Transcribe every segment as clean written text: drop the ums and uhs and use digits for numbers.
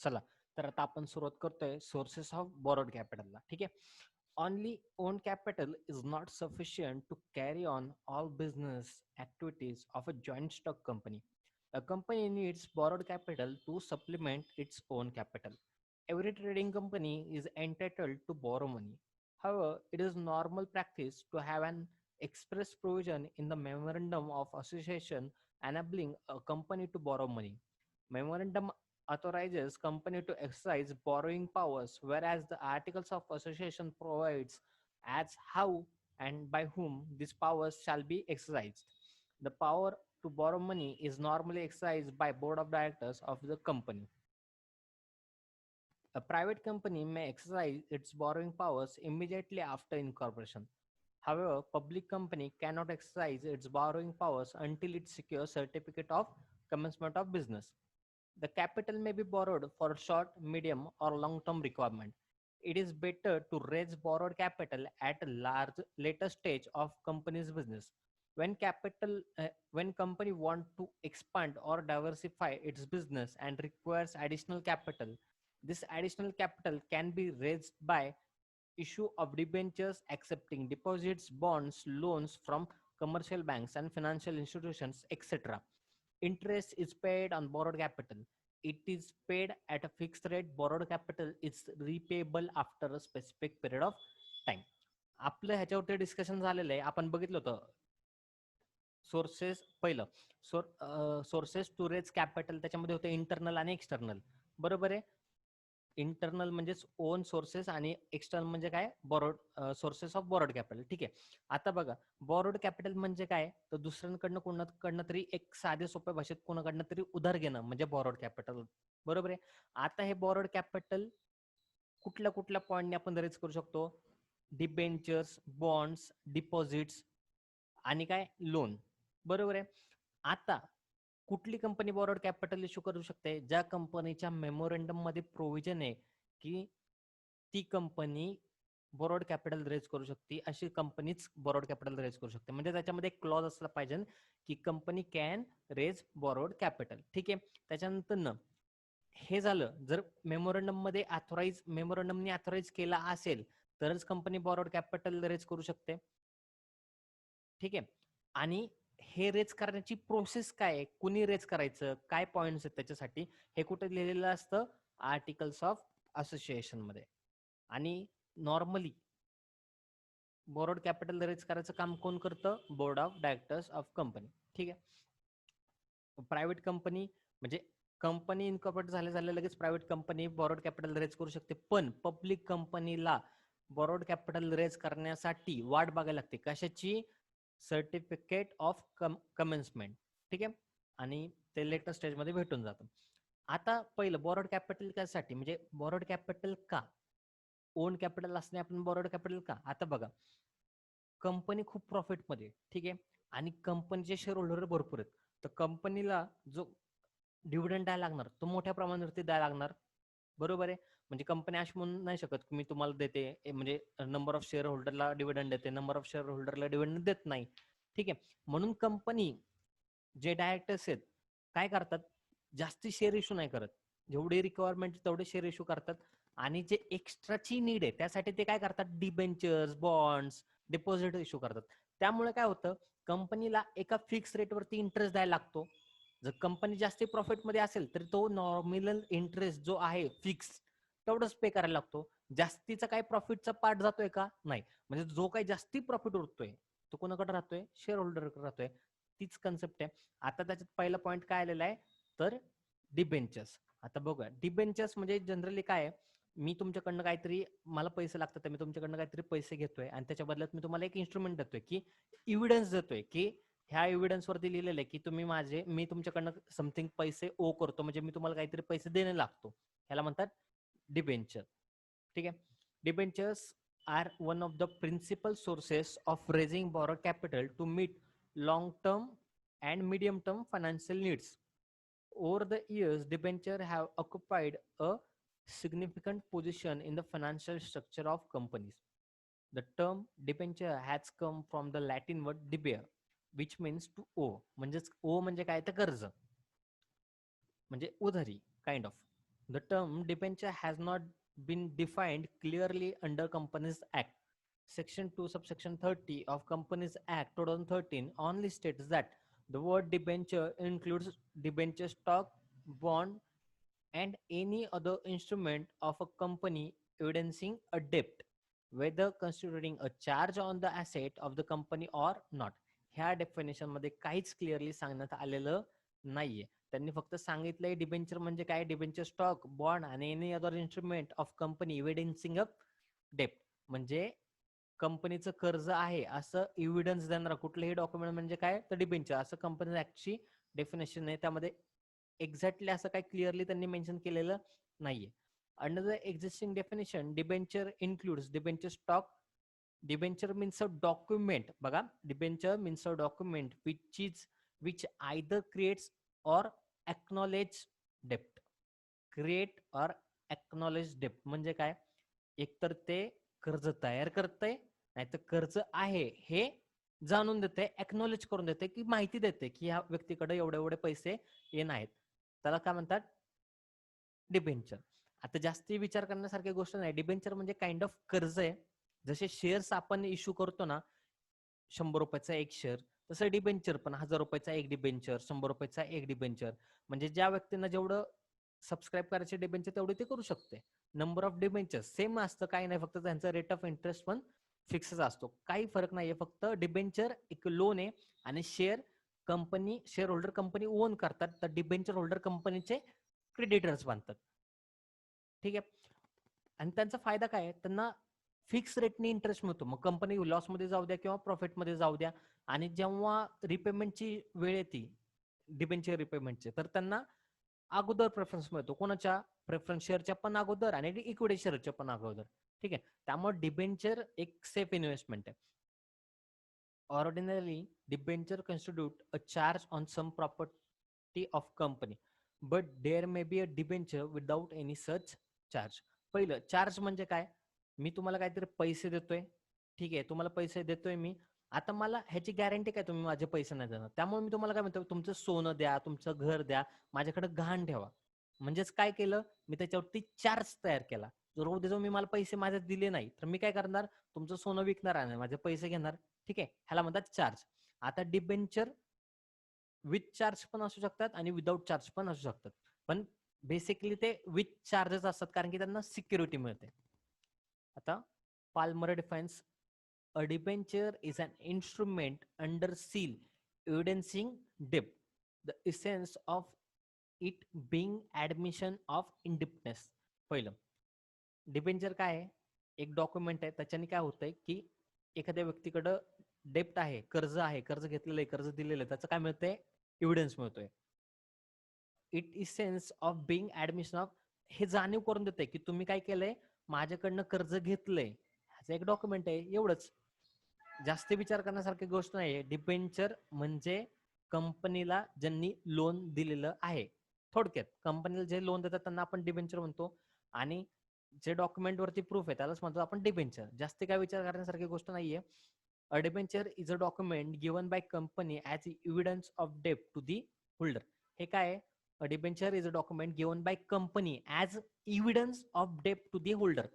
चला, तर आता आपण सुरुवात करतोय सोर्सेस ऑफ बॉरोड कॅपिटलला. ठीक आहे. Only own capital is not sufficient to carry on all business activities of a joint stock company. A company needs borrowed capital to supplement its own capital. Every trading company is entitled to borrow money. However, it is normal practice to have an express provision in the memorandum of association enabling a company to borrow money. Memorandum authorizes company to exercise borrowing powers, whereas the Articles of Association provides as how and by whom these powers shall be exercised. The power to borrow money is normally exercised by board of directors of the company. A private company may exercise its borrowing powers immediately after incorporation. However, public company cannot exercise its borrowing powers until it secures certificate of commencement of business. The capital may be borrowed for short, medium, or long-term requirement. It is better to raise borrowed capital at a large later stage of company's business. When company want to expand or diversify its business and requires additional capital, this additional capital can be raised by issue of debentures, accepting deposits, bonds, loans from commercial banks and financial institutions, etc. Interest is paid on borrowed capital. It is paid at a fixed rate. Borrowed capital is repayable after a specific period of time. आपलं ह्याच्यावरती discussion झालेलं आहे. आपण बघितलं होतं sources पहिलं sources to raise capital, त्याच्यामध्ये होते इंटरनल आणि एक्सटर्नल. बरोबर आहे. इंटरनल म्हणजेच ओन सोर्सेस आणि एक्सटर्नल म्हणजे काय, borrowed sources of borrowed capital. ठीक आहे. आता बघा, बॉरोड कॅपिटल म्हणजे काय, तर दुसऱ्यांकडनं कोणाकडनं तरी एक साध्या सोप्या भाषेत कोणाकडनं तरी उधार घेणं म्हणजे बॉरोड कॅपिटल. बरोबर आहे. आता हे बॉरोड कॅपिटल कुठल्या कुठल्या पॉईंटने आपण रेज करू शकतो, डिबेंचर्स, बॉन्ड्स, डिपॉझिट्स आणि काय लोन. बरोबर आहे. आता कुठली कंपनी बॉरोड कॅपिटल इश्यू करू शकते, ज्या कंपनीच्या मेमोरंडम मध्ये प्रोव्हिजन आहे की ती कंपनी बॉरोड कॅपिटल रेज करू शकते, अशी कंपनीच बॉरोड कॅपिटल रेज करू शकते. म्हणजे त्याच्यामध्ये एक क्लॉज असला पाहिजे की company can raise borrowed capital. ठीक आहे. त्याच्यानंतर हे झालं, जर मेमोरंडम मध्ये मेमोरंडमने ऑथराईज केला असेल तरच कंपनी बॉरोड कॅपिटल रेज करू शकते. ठीक आहे. आणि हे रेज करण्याची प्रोसेस काय आहे, कुणी रेज करायचं, काय पॉइंट्स आहेत त्याच्यासाठी, हे कुठे लिहिलेलं असतं, आर्टिकल्स ऑफ असोसिएशन मध्ये. आणि नॉर्मली बॉरोड कॅपिटल रेज करायचं काम कोण करतं, board of directors of company. ठीक आहे. प्रायव्हेट कंपनी म्हणजे कंपनी इनकॉर्पोरेट झाले लगेच private company borrowed capital raise करू शकते, पण पब्लिक कंपनीला बॉरोड कॅपिटल रेज करण्यासाठी वाट बघायला लागते. कशाची, सर्टिफिकेट ऑफ कमेन्समेंट. ठीक आहे. आणि ते लेटर स्टेज मध्ये भेटून जातं. आता पहिलं बॉरोड कॅपिटल कशासाठी, म्हणजे बॉरोड कॅपिटल का, ओन कॅपिटल असणे आपण बॉरोड कॅपिटल का. आता बघा, कंपनी खूप प्रॉफिट मध्ये. ठीक आहे. आणि कंपनीचे शेअर होल्डर भरपूर आहेत, तर कंपनीला जो डिव्हिडंड द्यायला लागणार तो मोठ्या प्रमाणावरती द्यायला लागणार. बरोबर आहे. म्हणजे कंपनी अशी म्हणू नाही शकत की मी तुम्हाला देते, म्हणजे नंबर ऑफ शेअर होल्डरला डिव्हिडंड देते, नंबर ऑफ शेअर होल्डरला डिव्हिडंड देत नाही. ठीक आहे. म्हणून कंपनी जे डायरेक्टर्स आहेत काय करतात, जास्ती शेअर इश्यू नाही करत, जेवढी रिक्वायरमेंट तेवढे शेअर इश्यू करतात. आणि जे एक्स्ट्राची नीड आहे त्यासाठी ते काय करतात, डिबेंचर्स, बॉन्ड्स, डिपॉझिट इश्यू करतात. त्यामुळे काय होतं, कंपनीला एका फिक्स रेटवरती इंटरेस्ट द्यायला लागतो. जर कंपनी जास्त प्रॉफिटमध्ये असेल तर तो नॉमिनल इंटरेस्ट जो आहे फिक्स तेवढंच पे करायला लागतो. जास्तीचा काय प्रॉफिटचा पार्ट जातोय का, नाही. म्हणजे जो काही जास्ती प्रॉफिट उरतोय तो कोणाकडे राहतोय, शेअर होल्डरकडे राहतोय. तीच कन्सेप्ट आहे. आता त्याच्यात पहिला पॉईंट काय आलेला आहे, तर डिबेंचर्स. आता बघूया, डिबेंचर्स म्हणजे जनरली काय आहे, मी तुमच्याकडनं काहीतरी, मला पैसे लागतात, मी तुमच्याकडनं काहीतरी पैसे घेतोय आणि त्याच्या बदल्यात मी तुम्हाला एक इन्स्ट्रुमेंट देतोय, की इव्हिडन्स देतोय, की ह्या एव्हिडन्स वरती लिहिलेलं आहे की मी तुमच्याकडनं समथिंग पैसे ओ करतो, म्हणजे मी तुम्हाला काहीतरी पैसे देणे लागतो. ह्याला म्हणतात डिबेंचर. ठीक आहे. Debentures are one of the principal sources of raising borrow capital to meet long term and medium term financial needs. Over the years, debenture have occupied a significant position in the financial structure of companies. The term debenture has come from the Latin word debere, which means to owe. म्हणजेच ओ म्हणजे काय, तर कर्ज म्हणजे उधारी kind of. The term debenture has not been defined clearly under Companies Act. Section 2, subsection 30 of Companies Act 2013 only states that the word debenture includes debenture stock, bond, and any other instrument of a company evidencing a debt, whether constituting a charge on the asset of the company or not. ह्या definition मध्ये काहीच clearly सांगण्यात आलेलं नाहीये. त्यांनी फक्त सांगितलंय debenture म्हणजे काय, डिबेंचर स्टॉक, बॉन्ड आणि any other instrument of company evidencing a डेप्ट, म्हणजे कंपनीचं कर्ज आहे असं एव्हिडन्स देणार कुठलंही डॉक्युमेंट म्हणजे काय, तर डिबेंचर असं कंपनी ऍक्टची डेफिनेशन आहे. त्यामध्ये एक्झॅक्टली असं काय क्लिअरली त्यांनी मेन्शन केलेलं नाहीये. Under the existing definition debenture includes debenture stock. Debenture means a document, बघा, debenture means a document which either creates और एक्नॉलेज डेप्ट. क्रिएट और एक्नॉलेज डेप्ट म्हणजे काय, एकतर ते कर्ज तयार करतंय, नाहीतर कर्ज आहे हे जाणून देते, एक्नॉलेज करून देते, की माहिती देते की ह्या व्यक्तीकडे एवढे एवढे पैसे येणार आहेत. त्याला काय म्हणतात, डिबेंचर. आता जास्ती विचार करण्यासारखी गोष्ट नाही. डिबेंचर म्हणजे काइंड ऑफ कर्ज आहे. जसे शेअर्स आपण इश्यू करतो ना, 100 रुपयाचा एक शेअर, तसं डिबेंचर पण 1000 रुपयाचा एक डिबेंचर, 100 रुपयाचा एक डिबेंचर. म्हणजे ज्या व्यक्तींना जेवढं सबस्क्राईब करायचे डिबेंचर तेवढे ते करू शकते. नंबर ऑफ डिबेंचर सेम असतं, काही नाही, फक्त त्यांचा रेट ऑफ इंटरेस्ट पण फिक्सच असतो, काही फरक नाहीये. फक्त डिबेंचर एक लोन आहे आणि share company, share holder company on करतात, तर डिबेंचर होल्डर कंपनीचे क्रेडिटर्स बनतात. ठीक आहे. आणि त्यांचा फायदा काय आहे, त्यांना फिक्स रेटने इंटरेस्ट मिळतो. मग कंपनी लॉसमध्ये जाऊ द्या किंवा प्रॉफिटमध्ये जाऊ द्या, आणि जेव्हा रिपेमेंटची वेळ येते डिबेंचर रिपेमेंटचे, तर त्यांना अगोदर प्रेफरन्स मिळतो. कोणाच्या, प्रेफरन्स शेअरच्या पण अगोदर आणि इक्विटी शेअरच्या पण अगोदर. ठीक आहे. त्यामुळे डिबेंचर एक सेफ इन्व्हेस्टमेंट आहे. Ordinarily, debenture constitute a charge on some property of company, but there may be a debenture without any such charge. पहिलं, चार्ज म्हणजे काय, मी तुम्हाला काहीतरी पैसे देतोय, ठीक आहे, तुम्हाला पैसे देतोय मी, आता मला ह्याची गॅरंटी काय तुम्ही माझे पैसे नाही देणार, त्यामुळे मी तुम्हाला काय म्हणतो, तुमचं सोनं द्या, तुमचं घर द्या, माझ्याकडे गहाण ठेवा. म्हणजेच काय केलं, मी त्याच्यावरती चार्ज तयार केला. जर उद्या जो मी मला पैसे माझे दिले नाही, तर मी काय करणार, तुमचं सोनं विकणार आणि माझे पैसे घेणार. ठीक आहे, ह्याला म्हणतात चार्ज. आता डिबेंचर विथ चार्ज पण असू शकतात आणि विदाउट चार्ज पण असू शकतात, पण बेसिकली ते विथ चार्जेस असतात, कारण की त्यांना सिक्युरिटी मिळते. आता Palmer defines a debenture is an instrument under seal evidencing डेब्ट, the essence of it being admission of independence. पहिलं, डिबेंचर काय आहे, एक डॉक्युमेंट आहे, त्याच्याने काय होतंय की एखाद्या व्यक्तीकडं डेप्ट आहे, कर्ज आहे, कर्ज घेतलेलं आहे, कर्ज दिलेलं आहे, त्याचं काय मिळतंय, एव्हिडन्स मिळतोय. It is sense of being admission of, हे जाणीव करून देते की तुम्ही काय केलंय, माझ्याकडनं कर्ज घेतलंय, ह्याचं एक डॉक्युमेंट आहे, एवढंच. जास्त विचार करण्यासारखी गोष्ट नाहीये. डिबेंचर म्हणजे कंपनीला ज्यांनी लोन दिलेलं आहे, थोडक्यात कंपनीला जे लोन देतात त्यांना आपण डिबेंचर म्हणतो, आणि जे डॉक्युमेंट वरती प्रूफ आहे त्यालाच म्हणतो आपण डिबेंचर. जास्त काय विचार करण्यासारखी गोष्ट नाहीये. A debenture is a document given by company as evidence of डेप्ट टू दी होल्डर. हे काय आहे, a debenture is a document given by company as evidence of डेप्ट टू दी होल्डर.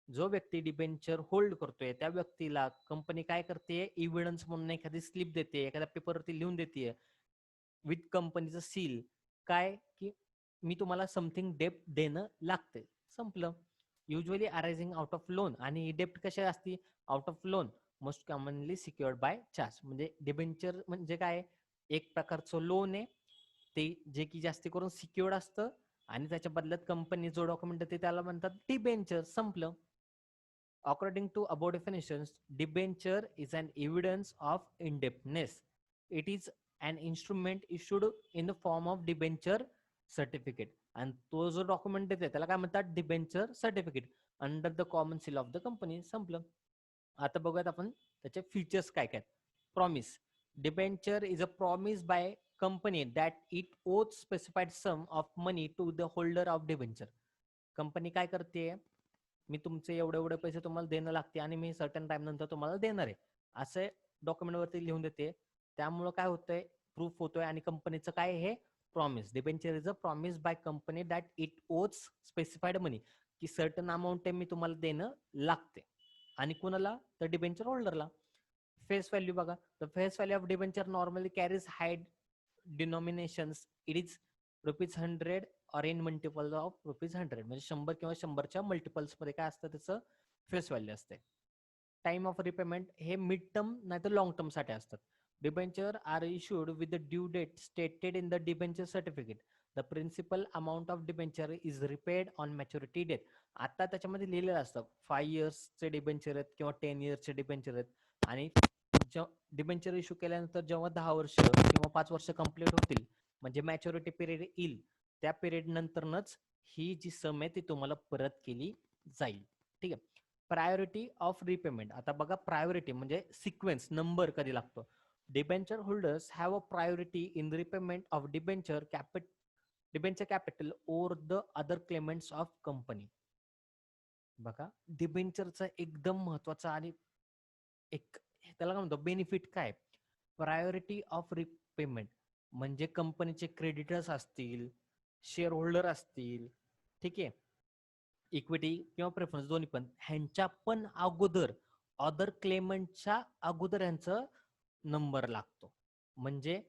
जो व्यक्ती डिबेंचर होल्ड करतोय त्या व्यक्तीला कंपनी काय करते, एव्हिडन्स म्हणून एखादी स्लिप देते, एखाद्या पेपरवरती लिहून देते विथ कंपनीचं सील, काय की मी तुम्हाला समथिंग डेप्ट देणं लागते, संपलं. Usually arising out of loan, आणि ही डेप्ट कशा असती, out of loan, most commonly secured by charge. म्हणजे डिबेंचर म्हणजे काय, एक प्रकारचं लोन आहे ते, जे की जास्त करून सिक्युअर्ड असतं, आणि त्याच्या बदल्यात कंपनी जो डॉक्युमेंट देते त्याला म्हणतात डिबेंचर, संपलं. According to above definitions, debenture is an evidence of indebtedness. It is an instrument issued in the form of debenture certificate. आणि तो जो डॉक्युमेंट देते त्याला काय म्हणतात, debenture certificate, under the common seal of the company, संपलं. आता बघूयात आपण त्याचे फीचर्स काय काय. Promise. Debenture is a promise by company that it owes specified sum of money to the holder of debenture. Company काय करते, मी तुमचे एवढे एवढे पैसे तुम्हाला देणं लागते आणि मी सर्टन टाइम नंतर तुम्हाला देणार आहे, असे डॉक्युमेंट वरती लिहून देते. त्यामुळं काय होतंय, प्रूफ होतोय, आणि कंपनीचं काय हे promise. Debenture is a promise by company that it owes specified money, की सर्टन अमाऊंट मी तुम्हाला देणं लागते. आणि कुणाला? तर डिबेंचर होल्डरला. फेस व्हॅल्यू बघा, the face value of debenture normally carries high डिनॉमिनेशन्स. It is ₹100 or in multiple of ₹100, म्हणजे 100 किंवा 100च्या मल्टिपल्स मध्ये काय असतं त्याचं फेस व्हॅल्यू असते. टाइम ऑफ रिपेमेंट हे मिड टर्म नाही तर लॉंग टर्म साठी असतात. Debenture are issued with the due date stated in the debenture certificate. The principal amount of debenture is repaid on maturity date. आता त्याच्यामध्ये लिहिलेलं असतं 5 इयर्सचे डिबेंचर आहेत किंवा 10 इयर्सचे डिबेंचर आहेत. आणि डिबेंचर इश्यू केल्यानंतर जेव्हा 10 वर्ष किंवा 5 वर्ष कंप्लीट होतील, म्हणजे मॅच्युरिटी पिरियड येईल, त्या पिरियड नंतरच ही जी सम आहे ती तुम्हाला परत केली जाईल. ठीक आहे. Priority of repayment. आता बघा, प्रायोरिटी म्हणजे सिक्वेन्स, नंबर कधी लागतो. Debenture holders have a priority in repayment of debenture capital over the other Clements of company. बघा, डिबेंचरचा एकदम महत्वाचा आणि एक त्याला काय म्हणतो बेनिफिट काय, प्रायोरिटी ऑफ रिपेमेंट. म्हणजे कंपनीचे क्रेडिटर्स असतील, शेअर होल्डर असतील, ठीक आहे, इक्विटी किंवा प्रेफरन्स दोन्ही पण, ह्यांच्या पण अगोदर अदर क्लेमंटच्या अगोदर ह्यांचं नंबर लागतो. म्हणजे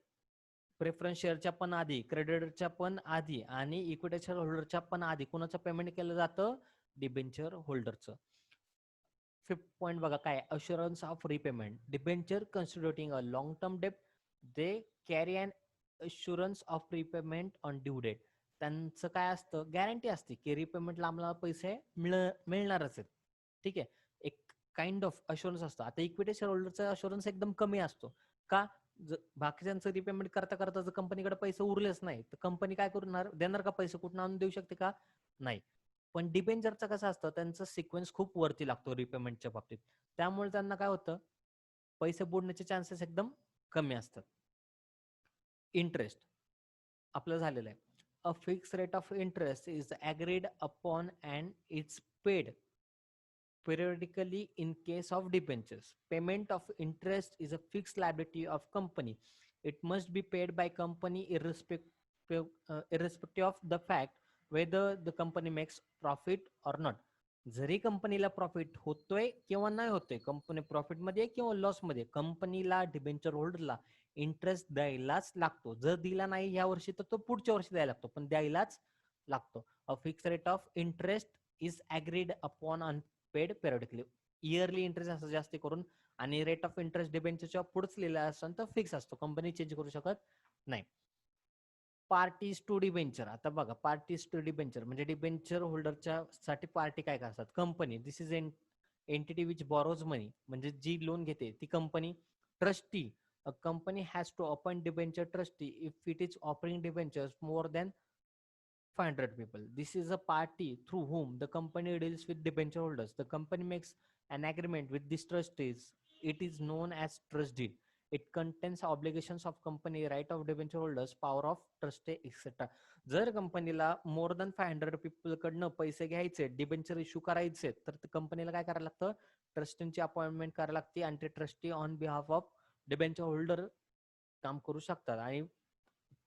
प्रेफरन्स शेअरच्या पण आधी, क्रेडिटरच्या पण आधी आणि इक्विटी शेअर होल्डरच्या पण आधी कोणाचं पेमेंट केलं जातं? डिबेंचर होल्डरचं. 5th पॉइंट बघा काय, assurance of repayment. Debenture considering a long term debt, they carry an assurance of repayment on due date. त्यांचं काय असतं, गॅरंटी असते की रिपेमेंटला आम्हाला पैसे मिळणारच आहेत. ठीक आहे, एक काइंड ऑफ अश्युरन्स असतं. आता इक्विटी शेअर होल्डरचा अश्युरन्स एकदम कमी असतो. का? बाकीच्यांचं रिपेमेंट करता करता जर कंपनीकडे पैसे उरलेच नाही तर कंपनी काय करणार, देणार का पैसे, कुठून आणून देऊ शकते का? नाही. पण डिबेंचरचं कसं असतं, त्यांचं सिक्वेन्स खूप वरती लागतो रिपेमेंटच्या बाबतीत. त्यामुळे त्यांना काय होतं, पैसे बुडण्याचे चान्सेस एकदम कमी असतात. इंटरेस्ट आपलं झालेलं आहे. अ fix rate of interest is agreed upon and it's paid periodically in case of debentures. Payment of interest is a fixed liability of company. It must be paid by company irrespective of the fact whether the company makes profit or not. जरी कंपनीला profit होतोय किंवा नाही होतोय, company profit मध्ये किंवा loss मध्ये, कंपनीला डिबेंचर होल्डरला इंटरेस्ट द्यायलाच लागतो. जर दिला नाही या वर्षी तर तो पुढच्या वर्षी द्यायला लागतो, पण द्यायलाच लागतो. A fix rate of interest is agreed upon paid periodically. Yearly interest असं जास्त करून, आणि रेट ऑफ इंटरेस्ट डिबेंचरच्या पुढेच लिहिला असतो तर फिक्स असतो, कंपनी चेंज करू शकत नाही. Parties to debenture. आता बघा, पार्टीज टू डिबेंचर म्हणजे डिबेंचर होल्डरच्या साठी पार्टी काय काय असतात? Company, this is entity which borrows money, म्हणजे जी लोन घेते ती company. Trustee, a company has to appoint debenture trustee if it is offering debentures more than 500 people. This is a party through whom the company deals with debenture holders. The company makes an agreement with these trustees. It is known as trust deed. It contains obligations of company, right of debenture holders, power of trustee, etc. जर कंपनीला मोर than 500 people कडनं पैसे घ्यायचे, debenture issue करायचे, तर कंपनीला काय करायला लागतं? ट्रस्टींची अपॉइंटमेंट करायला लागते आणि ते trustee on behalf of debenture holder काम करू शकतात. आणि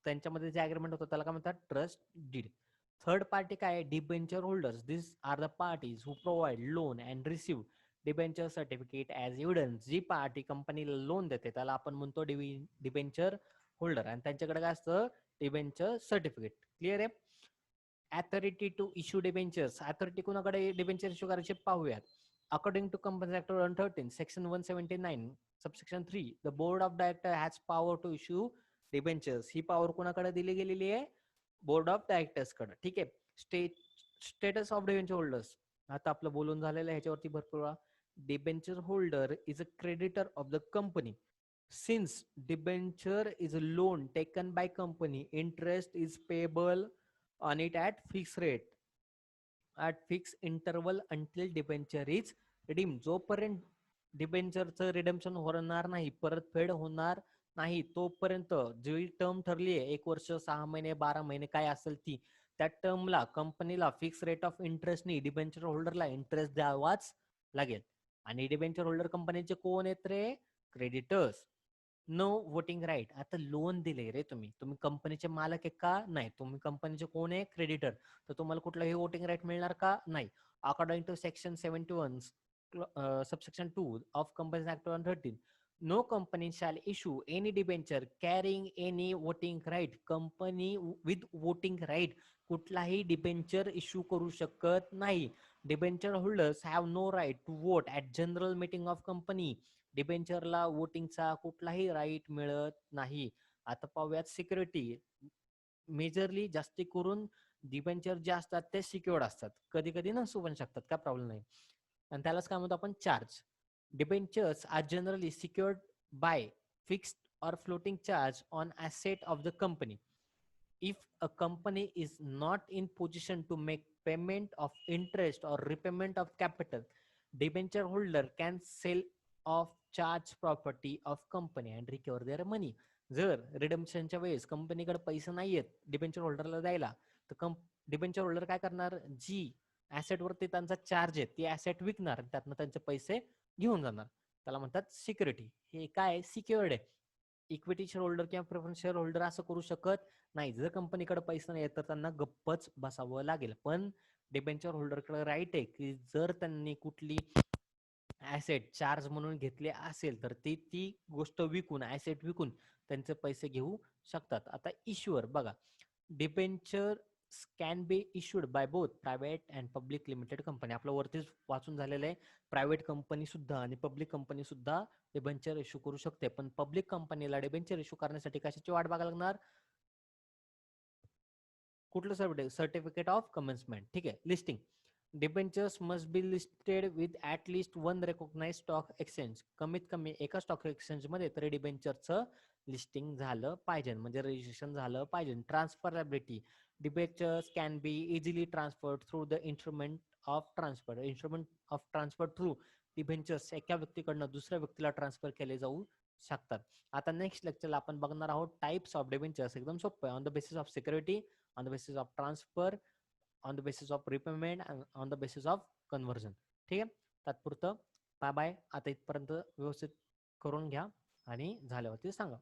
त्यांच्यामध्ये जे अग्रीमेंट होतं त्याला काय म्हणतात? Trust did. थर्ड पार्टी काय आहे? Debenture holders. This are the parties who provide loan and receive debenture certificate as evidence. जी पार्टी कंपनीला लोन देते त्याला आपण म्हणतो डिबेंचर होल्डर, आणि त्यांच्याकडे काय असतं? Debenture certificate. क्लिअर आहे? Authority to issue debentures. Authority कोणाकडे डिबेंचर इश्यू करायचे पाहूयात. According to company act 113 section 179 subsection 3, the board of director has power to issue debentures. ही पॉवर कोणाकडे दिली गेलेली आहे? बोर्ड ऑफ डायरेक्टर्स कडे. ठीक आहे. Status of debenture holders. आता आपलं बोलून झालेलं आहे ह्याच्यावरती भरपूर. Debenture holder is a creditor of the company. Since debenture is a loan taken by company, interest is payable on it at fixed rate at fixed interval until debenture is redeemed. जोपर्यंत डिबेंचरचं redemption होणार नाही, परतफेड होणार नाही, तोपर्यंत जी term ठरली आहे 1 वर्ष 6 महिने 12 महिने काय असेल ती, त्या टर्मला कंपनीला फिक्स रेट ऑफ इंटरेस्टनी डिबेंचर होल्डरला इंटरेस्ट द्यावाच लागेल. आणि डिबेंचर होल्डर कंपनीचे कोण आहेत रे? क्रेडिटर्स. No voting right. आता लोन दिले रे, तुम्ही तुम्ही कंपनीचे मालक आहे का? नाही. तुम्ही कंपनीचे कोण आहे? क्रेडिटर. तर तुम्हाला कुठलाही वोटिंग राईट मिळणार का? नाही. According to section 71 subsection 2 of companies act 2013, no company shall issue any debenture carrying any voting right. Company with voting right कुठलाही डिबेंचर इश्यू करू शकत नाही. Debenture holders have no right to vote at general meeting of company. डिबेंचरला वोटिंगचा कुठलाही right मिळत नाही. आता पाहूयात सिक्युरिटी. मेजरली जास्ती करून डिबेंचर जे असतात ते सिक्युअर्ड असतात, कधी कधी नसू पण शकतात, काय प्रॉब्लेम नाही. आणि त्यालाच काय म्हणतो आपण? Charge. Debentures are generally secured by fixed or floating charge on asset of the company. If a company is not in position to make payment of interest or repayment of capital, debenture holder can sell off charge property of company and recover their money. जर रिडम्पशनच्या वेळेस कंपनीकडे पैसे नाहीयेत debenture होल्डरला द्यायला, तर debenture holder काय करणार? जी asset वरती त्यांचा चार्ज आहे ती ऍसेट विकणार, त्यातनं त्यांचे पैसे घेऊन जाणार. त्याला म्हणतात सिक्युरिटी. हे काय? सिक्युअर्ड आहे. इक्विटी शेअर होल्डर किंवा प्रेफरन्स शेअर होल्डर असं करू शकत नाही. जर कंपनीकडे पैसे नाही तर त्यांना गप्पच बसावं लागेल. पण डिबेंचर होल्डरकडे राईट आहे की जर त्यांनी कुठली ऍसेट चार्ज म्हणून घेतले असेल तर ती गोष्ट विकून, ऍसेट विकून त्यांचे पैसे घेऊ शकतात. आता इश्युअर बघा, debenture can be issued by both private and public limited company. आपलं वरतीच वाचून झालेलं आहे. प्रायव्हेट कंपनी सुद्धा आणि पब्लिक कंपनी सुद्धा डिबेंचर इश्यू करू शकते. पण पब्लिक कंपनीला डिबेंचर इश्यू करण्यासाठी कशाची वाट बघायला लागणार? कुठलं सर्टिफिकेट ऑफ कमेन्समेंट. ठीक आहे. Listing. Debentures must be listed with at least one recognise stock exchange. कमीत कमी एका स्टॉक एक्सचेंज मध्ये तरी डिबेंचरचं लिस्टिंग झालं पाहिजे, म्हणजे रजिस्ट्रेशन झालं पाहिजे. Transferability. Debentures can be easily transferred through the instrument of transfer. Instrument of transfer through debentures एका व्यक्तीकडनं दुसऱ्या व्यक्तीला ट्रान्सफर केले जाऊ शकतात. आता नेक्स्ट लेक्चरला आपण बघणार आहोत टाइप्स ऑफ डिबेंचर्स. एकदम सोपं आहे. On the basis of security, on the basis of transfer, on the basis of repayment and on the basis of conversion. ठीक आहे. तात्पुरतं बाय बाय. आता इथपर्यंत व्यवस्थित करून घ्या आणि झाल्यावरती सांगा.